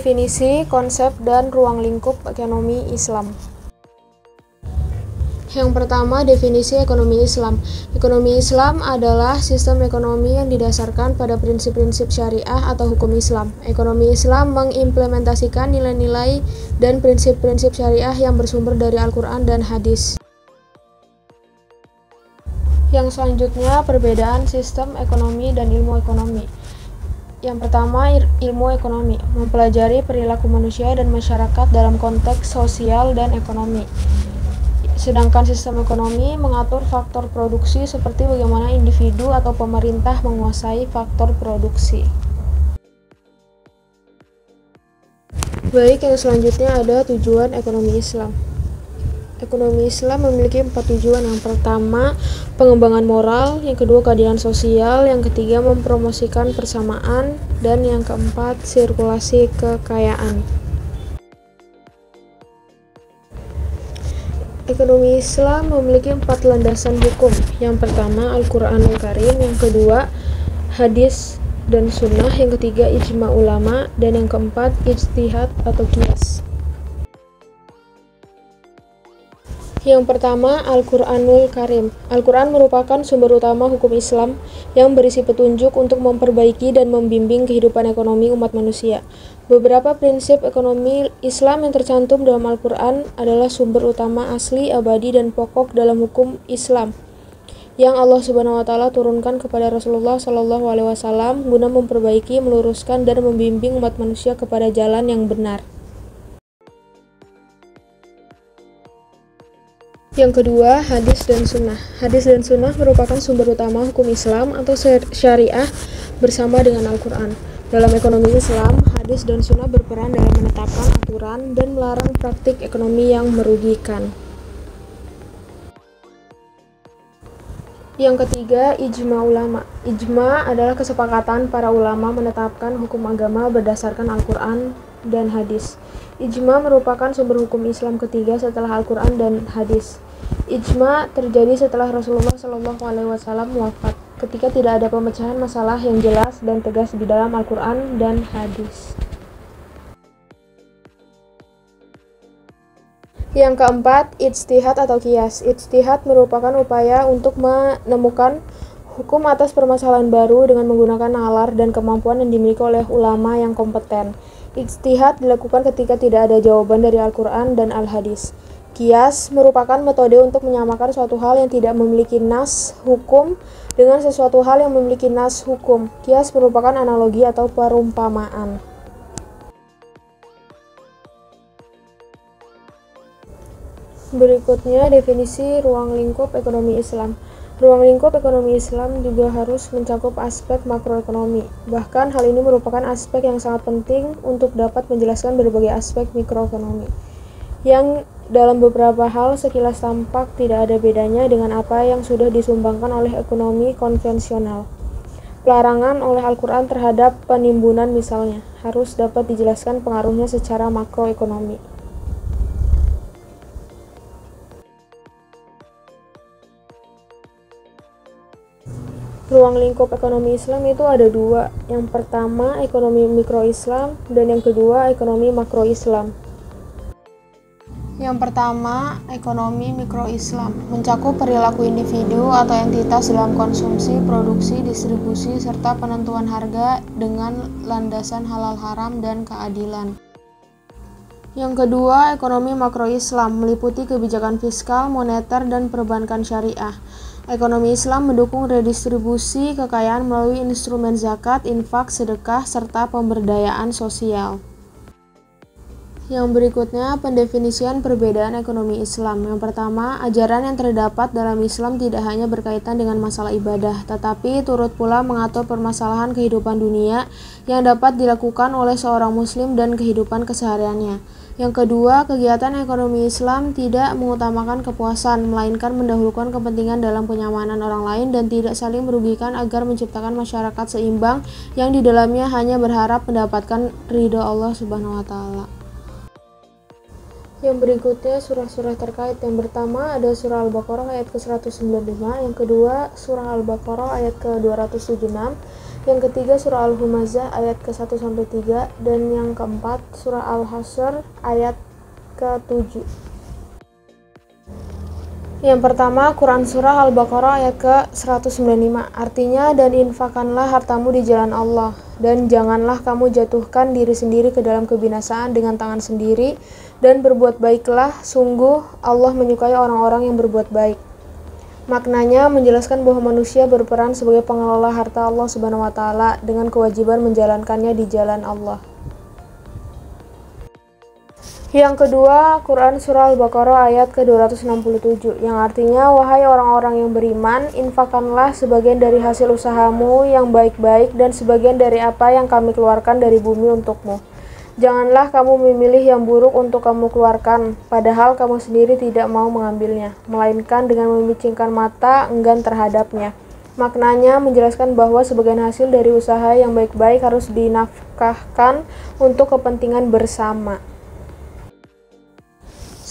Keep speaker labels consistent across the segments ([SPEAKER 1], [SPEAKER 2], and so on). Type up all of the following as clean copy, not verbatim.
[SPEAKER 1] Definisi, konsep, dan ruang lingkup ekonomi Islam. Yang pertama, definisi ekonomi Islam. Ekonomi Islam adalah sistem ekonomi yang didasarkan pada prinsip-prinsip syariah atau hukum Islam. Ekonomi Islam mengimplementasikan nilai-nilai dan prinsip-prinsip syariah yang bersumber dari Al-Quran dan hadis. Yang selanjutnya, perbedaan sistem ekonomi dan ilmu ekonomi. Yang pertama, ilmu ekonomi, mempelajari perilaku manusia dan masyarakat dalam konteks sosial dan ekonomi. Sedangkan sistem ekonomi mengatur faktor produksi seperti bagaimana individu atau pemerintah menguasai faktor produksi. Baik, yang selanjutnya ada tujuan ekonomi Islam. Ekonomi Islam memiliki 4 tujuan. Yang pertama, pengembangan moral. Yang kedua, keadilan sosial. Yang ketiga, mempromosikan persamaan. Dan yang keempat, sirkulasi kekayaan. Ekonomi Islam memiliki 4 landasan hukum. Yang pertama, Al-Quranul Karim. Yang kedua, hadis dan sunnah. Yang ketiga, ijma ulama. Dan yang keempat, ijtihad atau qiyas. Yang pertama, Al-Quranul Karim. Al-Quran merupakan sumber utama hukum Islam yang berisi petunjuk untuk memperbaiki dan membimbing kehidupan ekonomi umat manusia. Beberapa prinsip ekonomi Islam yang tercantum dalam Al-Quran adalah sumber utama asli, abadi, dan pokok dalam hukum Islam yang Allah Subhanahu wa Ta'ala turunkan kepada Rasulullah SAW guna memperbaiki, meluruskan, dan membimbing umat manusia kepada jalan yang benar. Yang kedua, hadis dan sunnah. Hadis dan sunnah merupakan sumber utama hukum Islam atau syariah bersama dengan Al-Quran. Dalam ekonomi Islam, hadis dan sunnah berperan dalam menetapkan aturan dan melarang praktik ekonomi yang merugikan. Yang ketiga, ijma ulama. Ijma adalah kesepakatan para ulama menetapkan hukum agama berdasarkan Al-Quran dan hadis. Ijma merupakan sumber hukum Islam ketiga setelah Al-Quran dan hadis. Ijma terjadi setelah Rasulullah SAW wafat, ketika tidak ada pemecahan masalah yang jelas dan tegas di dalam Al-Quran dan hadis. Yang keempat, ijtihad atau qiyas. Ijtihad merupakan upaya untuk menemukan hukum atas permasalahan baru dengan menggunakan nalar dan kemampuan yang dimiliki oleh ulama yang kompeten. Ijtihad dilakukan ketika tidak ada jawaban dari Al-Quran dan Al-Hadis. Qiyas merupakan metode untuk menyamakan suatu hal yang tidak memiliki nas hukum dengan sesuatu hal yang memiliki nas hukum. Qiyas merupakan analogi atau perumpamaan. Berikutnya, definisi ruang lingkup ekonomi Islam. Ruang lingkup ekonomi Islam juga harus mencakup aspek makroekonomi. Bahkan hal ini merupakan aspek yang sangat penting untuk dapat menjelaskan berbagai aspek mikroekonomi, yang dalam beberapa hal sekilas tampak tidak ada bedanya dengan apa yang sudah disumbangkan oleh ekonomi konvensional. Pelarangan oleh Al-Quran terhadap penimbunan misalnya, harus dapat dijelaskan pengaruhnya secara makroekonomi. Ruang lingkup ekonomi Islam itu ada 2. Yang pertama, ekonomi mikro Islam, dan yang kedua, ekonomi makro Islam. Yang pertama, ekonomi mikro Islam mencakup perilaku individu atau entitas dalam konsumsi, produksi, distribusi, serta penentuan harga dengan landasan halal haram dan keadilan. Yang kedua, ekonomi makro Islam meliputi kebijakan fiskal, moneter, dan perbankan syariah. Ekonomi Islam mendukung redistribusi kekayaan melalui instrumen zakat, infak, sedekah, serta pemberdayaan sosial. Yang berikutnya, pendefinisian perbedaan ekonomi Islam. Yang pertama, ajaran yang terdapat dalam Islam tidak hanya berkaitan dengan masalah ibadah, tetapi turut pula mengatur permasalahan kehidupan dunia yang dapat dilakukan oleh seorang muslim dan kehidupan kesehariannya. Yang kedua, kegiatan ekonomi Islam tidak mengutamakan kepuasan, melainkan mendahulukan kepentingan dalam kenyamanan orang lain dan tidak saling merugikan agar menciptakan masyarakat seimbang yang di dalamnya hanya berharap mendapatkan ridho Allah Subhanahu wa Ta'ala. Yang berikutnya, surah-surah terkait. Yang pertama ada surah Al-Baqarah ayat ke-195, yang kedua surah Al-Baqarah ayat ke-276, Yang ketiga surah Al-Humazah ayat ke-1-3 dan yang keempat surah Al-Hasyr ayat ke-7. Yang pertama Quran surah Al-Baqarah ayat ke-195, artinya dan infakkanlah hartamu di jalan Allah dan janganlah kamu jatuhkan diri sendiri ke dalam kebinasaan dengan tangan sendiri dan berbuat baiklah, sungguh Allah menyukai orang-orang yang berbuat baik. Maknanya menjelaskan bahwa manusia berperan sebagai pengelola harta Allah Subhanahu wa taala dengan kewajiban menjalankannya di jalan Allah. Yang kedua, Quran surah Al-Baqarah ayat ke-267 yang artinya wahai orang-orang yang beriman, infakkanlah sebagian dari hasil usahamu yang baik-baik dan sebagian dari apa yang kami keluarkan dari bumi untukmu. Janganlah kamu memilih yang buruk untuk kamu keluarkan, padahal kamu sendiri tidak mau mengambilnya, melainkan dengan memicingkan mata enggan terhadapnya. Maknanya menjelaskan bahwa sebagian hasil dari usaha yang baik-baik harus dinafkahkan untuk kepentingan bersama.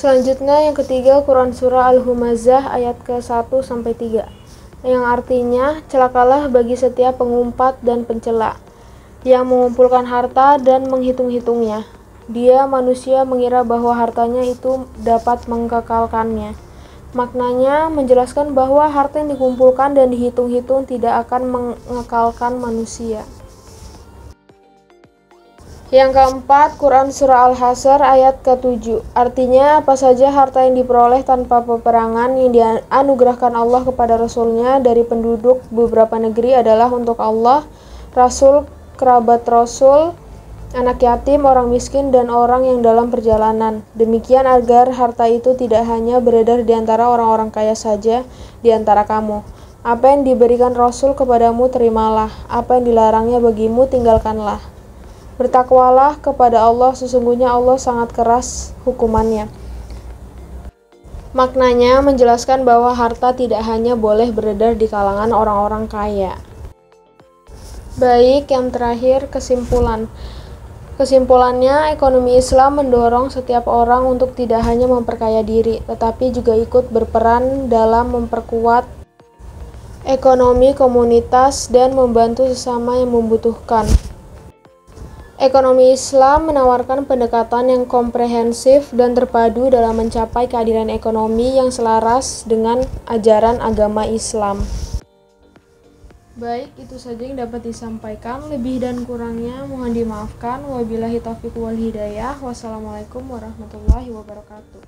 [SPEAKER 1] Selanjutnya yang ketiga Quran surah Al-Humazah ayat ke-1-3 yang artinya celakalah bagi setiap pengumpat dan pencela yang mengumpulkan harta dan menghitung-hitungnya. Dia manusia mengira bahwa hartanya itu dapat mengekalkannya. Maknanya menjelaskan bahwa harta yang dikumpulkan dan dihitung-hitung tidak akan mengekalkan manusia. Yang keempat, Quran surah Al-Hasyr ayat ke-7. Artinya apa saja harta yang diperoleh tanpa peperangan yang dianugerahkan Allah kepada Rasul-Nya dari penduduk beberapa negeri adalah untuk Allah, Rasul, kerabat Rasul, anak yatim, orang miskin, dan orang yang dalam perjalanan. Demikian agar harta itu tidak hanya beredar di antara orang-orang kaya saja di antara kamu. Apa yang diberikan Rasul kepadamu terimalah, apa yang dilarangnya bagimu tinggalkanlah. Bertakwalah kepada Allah, sesungguhnya Allah sangat keras hukumannya. Maknanya menjelaskan bahwa harta tidak hanya boleh beredar di kalangan orang-orang kaya. Baik, yang terakhir kesimpulan. Kesimpulannya, ekonomi Islam mendorong setiap orang untuk tidak hanya memperkaya diri, tetapi juga ikut berperan dalam memperkuat ekonomi komunitas dan membantu sesama yang membutuhkan. Ekonomi Islam menawarkan pendekatan yang komprehensif dan terpadu dalam mencapai keadilan ekonomi yang selaras dengan ajaran agama Islam. Baik, itu saja yang dapat disampaikan. Lebih dan kurangnya mohon dimaafkan. Wabillahi taufiq wal hidayah. Wassalamualaikum warahmatullahi wabarakatuh.